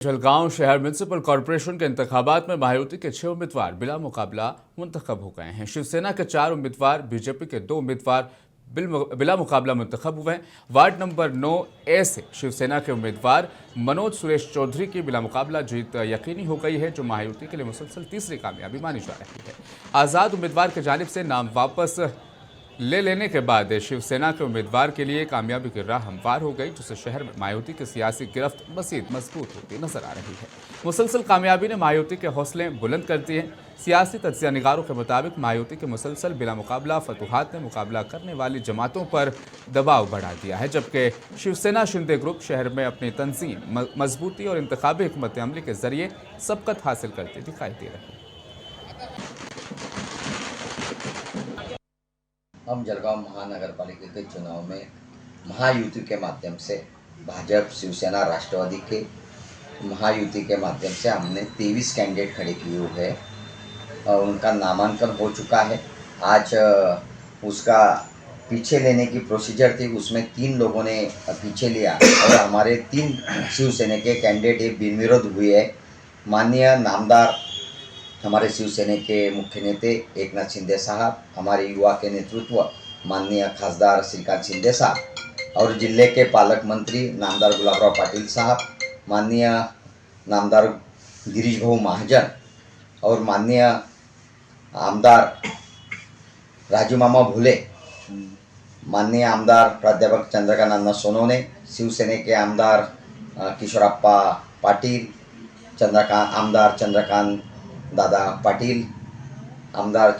जलगांव शहर municipal corporation के इंतखाबात में महायुति के 6 उम्मीदवार बिला मुकाबला मुंतखब हो गए हैं। शिवसेना के 4 उम्मीदवार, बीजेपी के 2 उम्मीदवार बिला मुकाबला मुंतखब हुए हैं। वार्ड नंबर 9A से शिवसेना के उम्मीदवार मनोज सुरेश चौधरी की बिला मुकाबला जीत यकीनी हो गई है, जो महायुति के लिए मुसलसल तीसरी कामयाबी मानी जा रही है। आज़ाद उम्मीदवार की जानिब से नाम वापस ले लेने के बाद शिवसेना के उम्मीदवार के लिए कामयाबी की राह हमवार हो गई, जिससे शहर में मायावती की सियासी गिरफ्त मज़ीद मजबूत होती नजर आ रही है। मुसलसल कामयाबी ने मायावती के हौसले बुलंद कर दिए हैं। सियासी तज्जिया निगारों के मुताबिक मायावती के मुसलसल बिला मुकाबला फतूहात ने मुकाबला करने वाली जमातों पर दबाव बढ़ा दिया है, जबकि शिवसेना शिंदे ग्रुप शहर में अपनी तंजीम, मजबूती और इंतखाबी हिकमत अमली के जरिए सबकत हासिल करते दिखाई दे रहे हैं। हम जलगांव महानगर पालिका के चुनाव में महायुति के माध्यम से भाजपा, शिवसेना, राष्ट्रवादी के महायुति के माध्यम से हमने 23 कैंडिडेट खड़े किए हुए हैं और उनका नामांकन हो चुका है। आज उसका पीछे लेने की प्रोसीजर थी, उसमें 3 लोगों ने पीछे लिया और हमारे 3 शिवसेना के कैंडिडेट बिनविरोध हुए हैं। माननीय नामदार हमारे शिवसेना के मुख्य नेते एकनाथ शिंदे साहब, हमारे युवा के नेतृत्व माननीय खासदार श्रीकांत शिंदे साहब और जिले के पालक मंत्री नामदार गुलाबराव पाटिल साहब, माननीय नामदार गिरीश भाऊ महाजन और माननीय आमदार राजू मामा भोले, माननीय आमदार प्राध्यापक चंद्रकांत अण्णा सोनवणे, शिवसेना के आमदार किशोरप्पा पाटील, आमदार चंद्रकांत दादा पाटिल, आमदार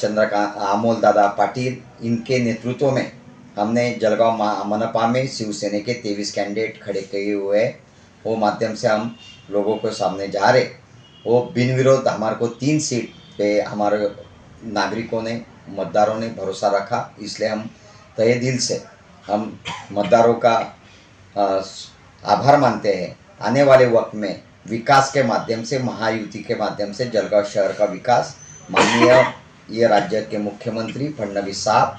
अमोल दादा पाटिल, इनके नेतृत्व में हमने जलगांव मनपा में शिवसेना के 23 कैंडिडेट खड़े किए हुए हैं। वो माध्यम से हम लोगों के सामने जा रहे, वो बिन विरोध हमारे को 3 सीट पे हमारे नागरिकों ने, मतदारों ने भरोसा रखा, इसलिए हम तहे दिल से हम मतदारों का आभार मानते हैं। आने वाले वक्त में विकास के माध्यम से, महायुति के माध्यम से जलगांव शहर का विकास माननीय ये राज्य के मुख्यमंत्री फडणवीस साहब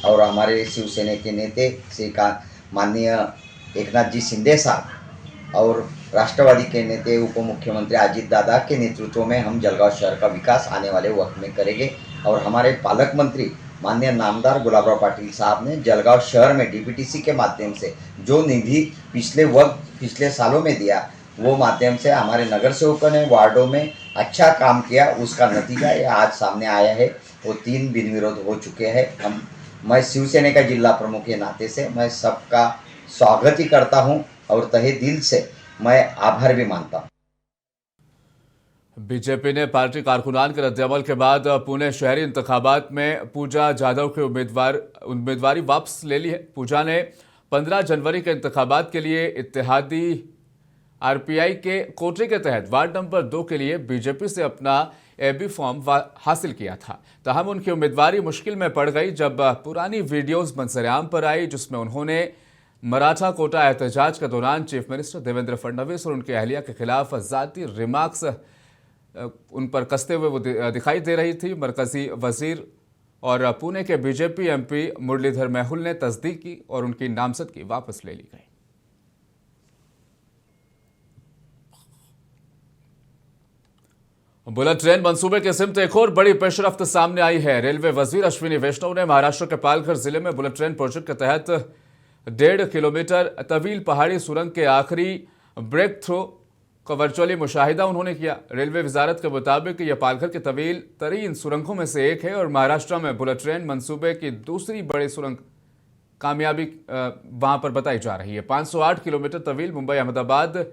और हमारे शिवसेना के नेते श्रीकांत माननीय एकनाथ जी शिंदे साहब और राष्ट्रवादी के नेते उप मुख्यमंत्री अजीत दादा के नेतृत्व में हम जलगांव शहर का विकास आने वाले वक्त में करेंगे। और हमारे पालक मंत्री माननीय नामदार गुलाबराव पाटिल साहब ने जलगांव शहर में डीपीटीसी के माध्यम से जो निधि पिछले सालों में दिया, वो माध्यम से हमारे नगर सेवकों ने वार्डों में अच्छा काम किया, उसका नतीजा ये आज सामने आया है। वो 3 बिन विरोध हो चुके हैं। मैं शिवसेना का जिला प्रमुख के नाते से मैं सबका स्वागत ही करता हूं और तहे दिल से मैं आभार भी मानता हूं। बीजेपी ने पार्टी कारकुनान के रद्दअमल के बाद पुणे शहरी इंतखाबात में पूजा जाधव की उम्मीदवारी वापस ले ली है। पूजा ने 15 जनवरी के इंतखाबात के लिए इत्तेहादी आरपीआई के कोटे के तहत वार्ड नंबर 2 के लिए बीजेपी से अपना एबी फॉर्म हासिल किया था। तहम उनकी उम्मीदवारी मुश्किल में पड़ गई जब पुरानी वीडियोस मंजर-ए-आम पर आई, जिसमें उन्होंने मराठा कोटा एहतजाज के दौरान चीफ मिनिस्टर देवेंद्र फडणवीस और उनके अहलिया के खिलाफ जाती रिमार्क्स उन पर कसते हुए वो दिखाई दे रही थी। मरकजी वजीर और पुणे के बीजेपी एमपी मुरलीधर मेहुल ने तस्दीक की और उनकी नामजदगी वापस ले ली गई। बुलेट ट्रेन मंसूबे के सिमत एक और बड़ी पेशरफ्त सामने आई है। रेलवे वजीर अश्विनी वैष्णव ने महाराष्ट्र के पालघर जिले में बुलेट ट्रेन प्रोजेक्ट के तहत 1.5 किलोमीटर तवील पहाड़ी सुरंग के आखिरी ब्रेक थ्रू का वर्चुअली मुशाहिदा उन्होंने किया। रेलवे वजारत के मुताबिक यह पालघर की तवील तरीन सुरंगों में से एक है और महाराष्ट्र में बुलेट ट्रेन मंसूबे की दूसरी बड़ी सुरंग कामयाबी वहां पर बताई जा रही है। 508 किलोमीटर तवील Mumbai Ahmedabad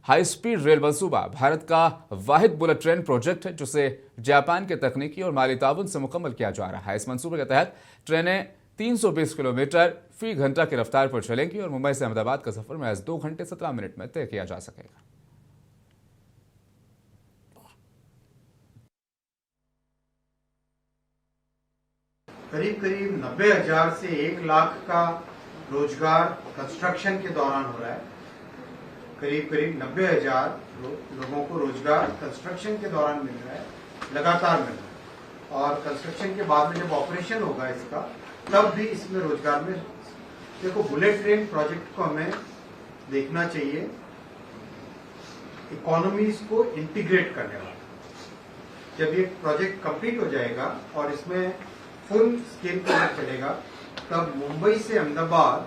high speed rail मंसूबा भारत का वाहिद बुलेट ट्रेन प्रोजेक्ट है, जिसे जापान के तकनीकी और माली ताउन से मुकम्मल किया जा रहा है। इस मंसूबे के तहत ट्रेनें 320 किलोमीटर फी घंटा की रफ्तार पर चलेंगी और मुंबई से अहमदाबाद का सफर महज 2 घंटे 17 मिनट में तय किया जा सकेगा। करीब 90,000 से 1 लाख का रोजगार कंस्ट्रक्शन के दौरान हो रहा है। करीब 90,000 लोगों को रोजगार कंस्ट्रक्शन के दौरान मिल रहा है, लगातार मिल रहा है। और कंस्ट्रक्शन के बाद में जब ऑपरेशन होगा इसका, तब भी इसमें रोजगार में देखो, बुलेट ट्रेन प्रोजेक्ट को हमें देखना चाहिए इकोनॉमीज को इंटीग्रेट करने वाला। जब ये प्रोजेक्ट कंप्लीट हो जाएगा और इसमें फुल स्केल पर चलेगा, तब मुंबई से अहमदाबाद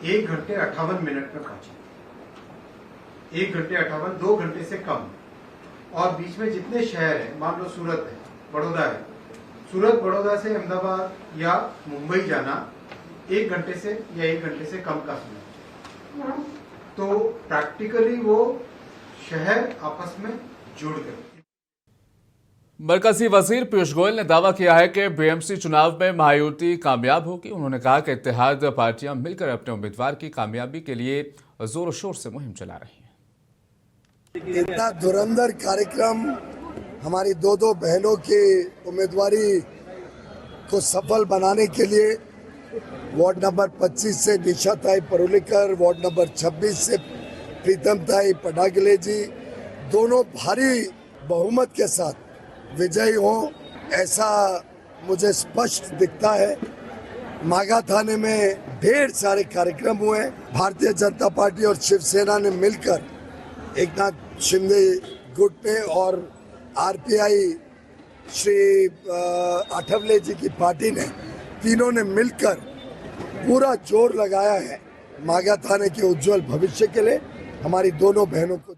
1 घंटे 58 मिनट में पहुंचे। 1 घंटे 58, 2 घंटे से कम। और बीच में जितने शहर हैं, मान लो सूरत है, बड़ौदा है, सूरत बड़ौदा से अहमदाबाद या मुंबई जाना 1 घंटे से या 1 घंटे से कम का समय। तो प्रैक्टिकली वो शहर आपस में जुड़ गए। मरकजी वजीर पीयूष गोयल ने दावा किया है कि बीएमसी चुनाव में महायुति कामयाब होगी। उन्होंने कहा कि इत्तेहाद पार्टियां मिलकर अपने उम्मीदवार की कामयाबी के लिए जोर शोर से मुहिम चला रही हैं। इतना धुरंधर कार्यक्रम हमारी दो बहनों की उम्मीदवारी को सफल बनाने के लिए वार्ड नंबर 25 से निशा ताई परुलेकर, वार्ड नंबर 26 से प्रीतम ताई पडागले जी दोनों भारी बहुमत के साथ विजयी हो, ऐसा मुझे स्पष्ट दिखता है। मागा थाने में ढेर सारे कार्यक्रम हुए। भारतीय जनता पार्टी और शिवसेना ने मिलकर एक नाथ शिंदे गुट में और आरपीआई श्री आठवले जी की पार्टी ने, तीनों ने मिलकर पूरा जोर लगाया है मागा थाने के उज्जवल भविष्य के लिए हमारी दोनों बहनों को।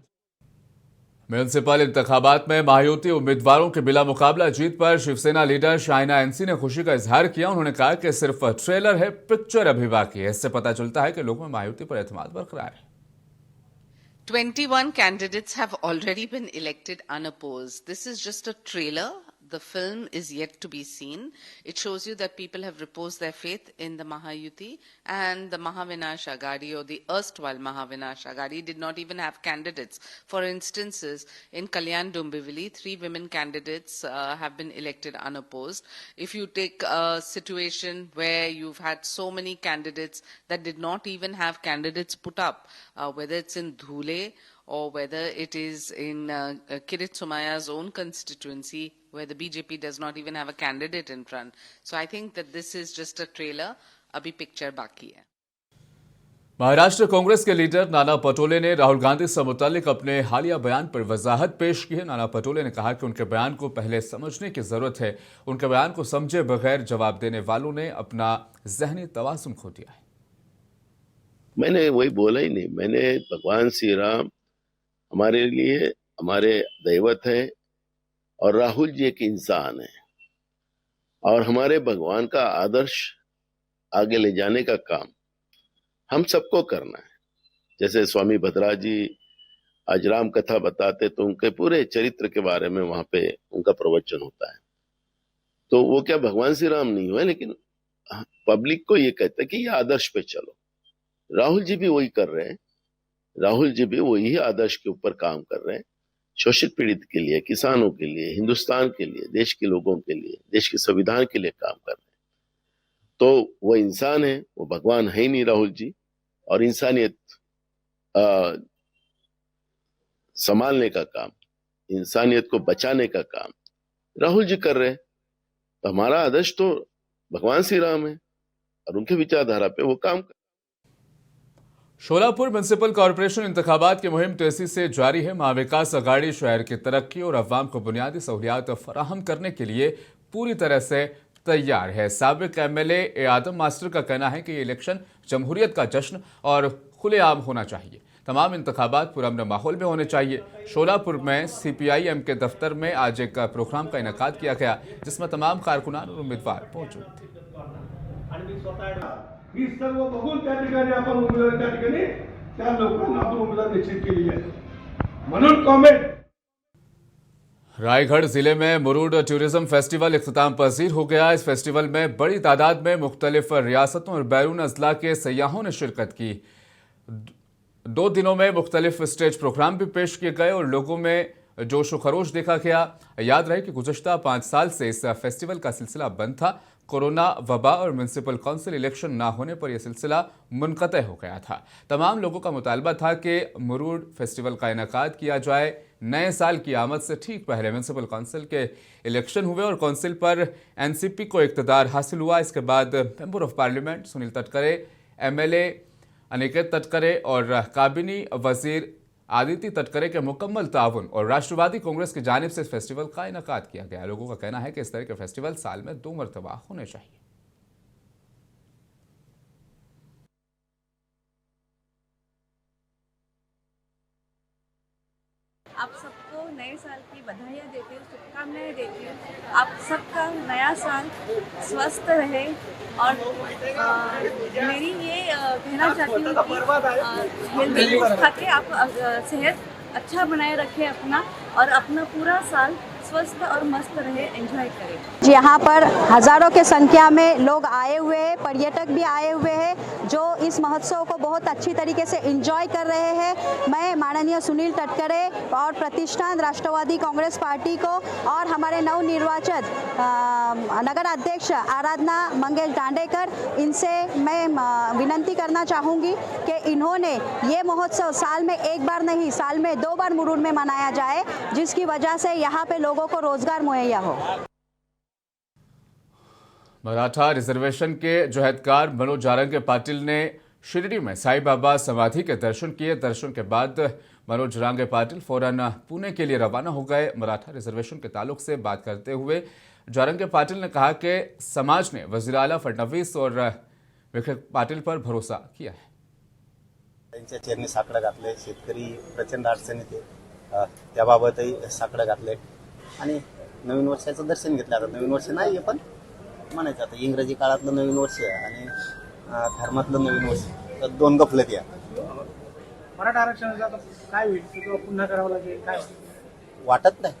म्यूनिसिपल इंतखाबात में महायुति उम्मीदवारों के बिला मुकाबला जीत पर शिवसेना लीडर शाइना एनसी ने खुशी का इजहार किया। उन्होंने कहा कि सिर्फ ट्रेलर है, पिक्चर अभी बाकी है। इससे पता चलता है कि लोगों में महायुति पर एतमाद बरकरार है। 21 candidates have already been elected unopposed. This is just a trailer. The film is yet to be seen. It shows you that people have reposed their faith in the Mahayuti, and the Mahavinash Aghadi, or the erstwhile Mahavinash Aghadi, did not even have candidates. For instances, in Kalyan Dombivli, 3 women candidates have been elected unopposed. If you take a situation where you've had so many candidates that did not even have candidates put up, whether it's in Dhule or whether it is in Kirit Somaya's own constituency, where the BJP does not even have a candidate in front. So I think that this is just a trailer. Abhi picture baki hai. Maharashtra Congress के leader Nana Patole ने राहुल गांधी से मुतालिक अपने हालिया बयान पर वजाहत पेश की है। नाना पटोले ने कहा कि उनके बयान को पहले समझने की जरूरत है। उनके बयान को समझे बगैर जवाब देने वालों ने अपना जहनी तवाज़ुन खो दिया है। मैंने वही बोला ही नहीं। मैंने भगवान श्री राम हमारे लिए हमारे दैवत है और राहुल जी एक इंसान है, और हमारे भगवान का आदर्श आगे ले जाने का काम हम सबको करना है। जैसे स्वामी भद्रा जी आज राम कथा बताते तो उनके पूरे चरित्र के बारे में वहां पे उनका प्रवचन होता है। तो वो क्या भगवान श्री राम नहीं हुए, लेकिन पब्लिक को ये कहता है कि ये आदर्श पे चलो। राहुल जी भी वही कर रहे हैं। राहुल जी भी वही आदर्श के ऊपर काम कर रहे हैं। शोषित पीड़ित के लिए, किसानों के लिए, हिंदुस्तान के लिए, देश के लोगों के लिए, देश के संविधान के लिए काम कर रहे हैं। तो वो इंसान है, वो भगवान है ही नहीं राहुल जी। और इंसानियत संभालने का काम, इंसानियत को बचाने का काम राहुल जी कर रहे हैं। तो हमारा आदर्श तो भगवान श्री राम है और उनके विचारधारा पे वो काम कर। शोलापुर म्युनिसिपल कॉरपोरेशन इंतखाबात की मुहिम तेजी से जारी है। महाविकास अघाड़ी शहर की तरक्की और अवाम को बुनियादी सहूलियात फराहम करने के लिए पूरी तरह से तैयार है। साबिक एमएलए ए आदम मास्टर का कहना है कि ये इलेक्शन जमहूरियत का जश्न और खुलेआम होना चाहिए। तमाम इंतखाबात पुरअमन माहौल में होने चाहिए। शोलापुर में सीपीआईएम के दफ्तर में आज एक प्रोग्राम का इनेकाद किया गया, जिसमें तमाम कारकुनान और उम्मीदवार मौजूद थे। ही सर्व बघून त्या ठिकाणी आपण उमेदवार त्या ठिकाणी त्या लोकांना आपण उमेदवार निश्चित केली आहे म्हणून कमेंट। रायगढ़ जिले में मुरूड टूरिज्म फेस्टिवल इख्तिताम पजीर हो गया। इस फेस्टिवल में बड़ी तादाद में मुख्तलिफ रियासतों और बैरून अजला के सयाहों ने शिरकत की। 2 दिनों में मुख्तलिफ स्टेज प्रोग्राम भी पेश किए गए और लोगों में जोश व खरोश देखा गया। याद रहे कि गुज़श्ता 5 साल से इस फेस्टिवल का सिलसिला बंद था। कोरोना वबा और म्यूनसिपल काउंसिल इलेक्शन ना होने पर यह सिलसिला मुनक़ते हो गया था। तमाम लोगों का मुतालबा था कि मुरूड फेस्टिवल का इनेकाद किया जाए। नए साल की आमद से ठीक पहले म्यूनसिपल काउंसिल के इलेक्शन हुए और काउंसिल पर एनसीपी को इक़्तिदार हासिल हुआ। इसके बाद member of parliament Sunil Tatkare, MLA Aniket Tatkare और काबिनी वजीर आदित्य तटकरे के मुकम्मल ताउन और राष्ट्रवादी कांग्रेस की जानिब से इस फेस्टिवल का इनेकाद किया गया। लोगों का कहना है कि इस तरह के फेस्टिवल साल में 2 मरतबा होने चाहिए। आप सबको नए साल की बधाइयाँ देती हूँ, शुभकामनाएं देती हूँ। आप सबका नया साल स्वस्थ रहे और मेरी ये कहना चाहती हूँ कि हेल्दी फूड खा के आप सेहत अच्छा बनाए रखें अपना, और अपना पूरा साल स्वस्थ और मस्त रहे, एंजॉय करें। यहाँ पर हजारों के संख्या में लोग आए हुए हैं, पर्यटक भी आए हुए हैं जो इस महोत्सव को बहुत अच्छी तरीके से एंजॉय कर रहे हैं। मैं माननीय सुनील तटकरे और प्रतिष्ठान राष्ट्रवादी कांग्रेस पार्टी को और हमारे नवनिर्वाचित नगर अध्यक्ष आराधना मंगेश दांडेकर, इनसे मैं विनंती करना चाहूँगी कि इन्होंने ये महोत्सव साल में एक बार नहीं, साल में 2 बार मुरुड में मनाया जाए, जिसकी वजह से यहाँ पे लोगों को रोजगार मुहैया हो। मराठा रिजर्वेशन के जहदकार मनोज जारंगे पाटिल ने शिरडी में साईं बाबा समाधि के दर्शन किए। दर्शन के बाद मनोज जारंगे पाटिल फौरन पुणे के लिए रवाना हो गए। मराठा रिजर्वेशन के ताल्लुक से बात करते हुए जारंगे पाटिल ने कहा कि समाज ने वजीर आला फडणवीस और विखे पाटिल पर भरोसा किया है। त्यांच्या चरणी साकडं घातले, शेतकरी प्रचंड अडचणीत आहे, त्याबाबतही साकडं घातले आणि नवीन वर्षाचं दर्शन घेतलं. आता नवीन वर्ष नाही पण म्हणायचं आता इंग्रजी काळातलं नवीन वर्ष आणि धर्मातलं नवीन वर्ष, तर 2 गफलत या. मराठा आरक्षणाचा काय होईल, पुन्हा करावं लागेल काय वाटत नाही,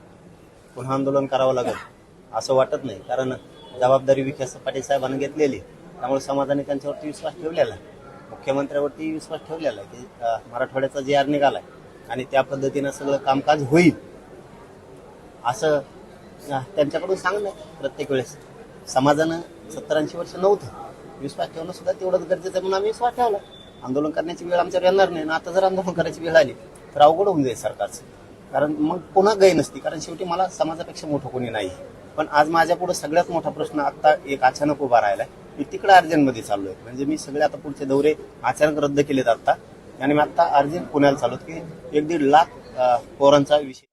पुन्हा आंदोलन करावं लागेल असं वाटत नाही, कारण जबाबदारी विखे पाटील साहेबांनी घेतलेली, त्यामुळे समाजाने त्यांच्यावरती विश्वास ठेवलेला आहे, मुख्यमंत्र्यावरती विश्वास ठेवलेला आहे की मराठवाड्याचा जे आर निघालाय आणि त्या पद्धतीनं सगळं कामकाज होईल असं त्यांच्याकडून सांगणं. प्रत्येक वेळेस समाजानं 70-80 वर्ष नव्हतं, विश्वास ठेवणं सुद्धा तेवढंच गरजेचं आहे म्हणून आम्ही विश्वास ठेवला. आंदोलन करण्याची वेळ आमच्यावर येणार नाही ना, आता जर आंदोलन करायची वेळ आली तर अवघड होऊन जाईल सरकारचं, कारण मग पुन्हा गय नसती, कारण शेवटी मला समाजापेक्षा मोठं कोणी नाही. पण आज माझ्या पुढे सगळ्यात मोठा प्रश्न आता एक अचानक उभा राहिलाय. मी तिकडे अर्जंटमध्ये चाललोय, म्हणजे मी सगळे आता पुढचे दौरे अचानक रद्द केलेत आता, आणि मी आता अर्जंट पुण्याला चाललो की 1-1.5 लाख पोरांचा विषय